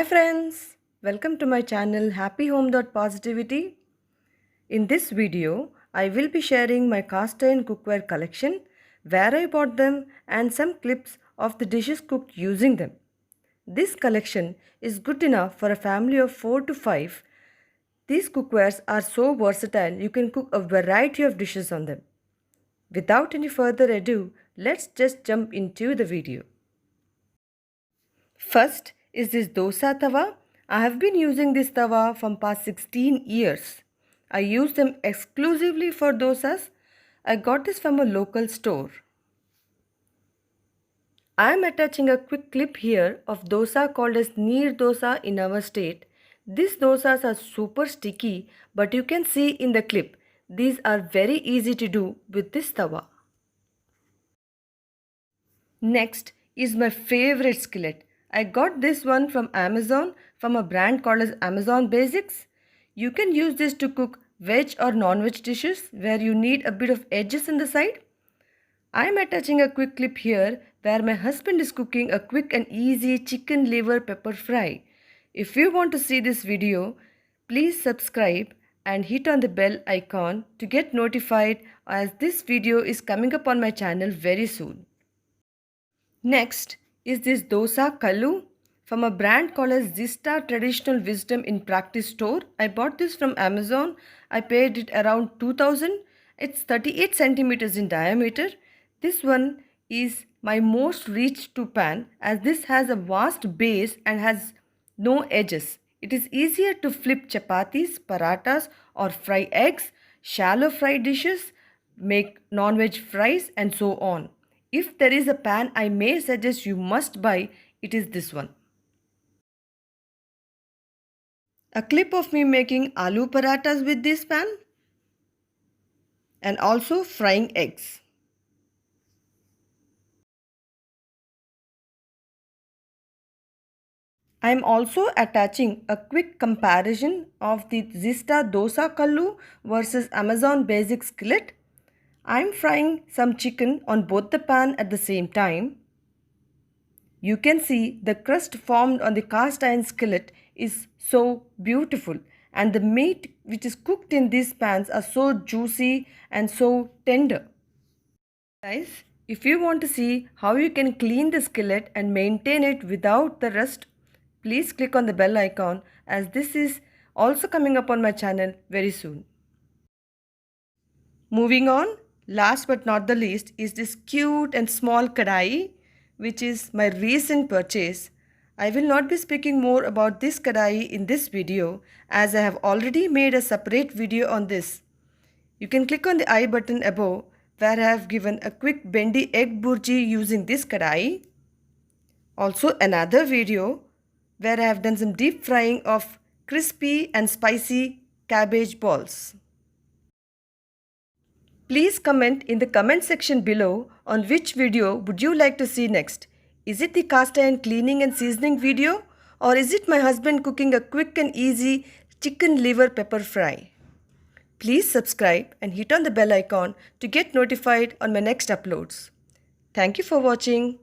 Hi friends, welcome to my channel HappyHome.Positivity. In this video, I will be sharing my cast iron cookware collection, where I bought them and some clips of the dishes cooked using them. This collection is good enough for a family of 4 to 5. These cookwares are so versatile you can cook a variety of dishes on them. Without any further ado, let's just jump into the video. First is this dosa tawa. I have been using this tawa from past 16 years. I use them exclusively for dosas. I got this from a local store. I am attaching a quick clip here of dosa called as neer dosa in our state. These dosas are super sticky, but you can see in the clip, these are very easy to do with this tawa. Next is my favorite skillet. I got this one from Amazon from a brand called as Amazon Basics. You can use this to cook veg or non-veg dishes where you need a bit of edges in the side. I am attaching a quick clip here where my husband is cooking a quick and easy chicken liver pepper fry. If you want to see this video, please subscribe and hit on the bell icon to get notified as this video is coming up on my channel very soon. Next is this Dosa Kallu from a brand called as Zishta Traditional Wisdom in Practice store. I bought this from Amazon. I paid it around 2000. It's 38 centimeters in diameter. This one is my most reached to pan as this has a vast base and has no edges. It is easier to flip chapatis, paratas or fry eggs, shallow fry dishes, make non-veg fries and so on. If there is a pan I may suggest you must buy, it is this one. A clip of me making aloo paratas with this pan and also frying eggs. I am also attaching a quick comparison of the Zishta Dosa Kallu versus Amazon Basic skillet. I am frying some chicken on both the pan at the same time. You can see the crust formed on the cast iron skillet is so beautiful and the meat which is cooked in these pans are so juicy and so tender. Guys, if you want to see how you can clean the skillet and maintain it without the rust, please click on the bell icon as this is also coming up on my channel very soon. Moving on, last but not the least is this cute and small Kadai, which is my recent purchase. I will not be speaking more about this Kadai in this video as I have already made a separate video on this. You can click on the I button above where I have given a quick bendy egg burji using this Kadai. Also another video where I have done some deep frying of crispy and spicy cabbage balls. Please comment in the comment section below on which video would you like to see next. Is it the cast iron cleaning and seasoning video or is it my husband cooking a quick and easy chicken liver pepper fry? Please subscribe and hit on the bell icon to get notified on my next uploads. Thank you for watching.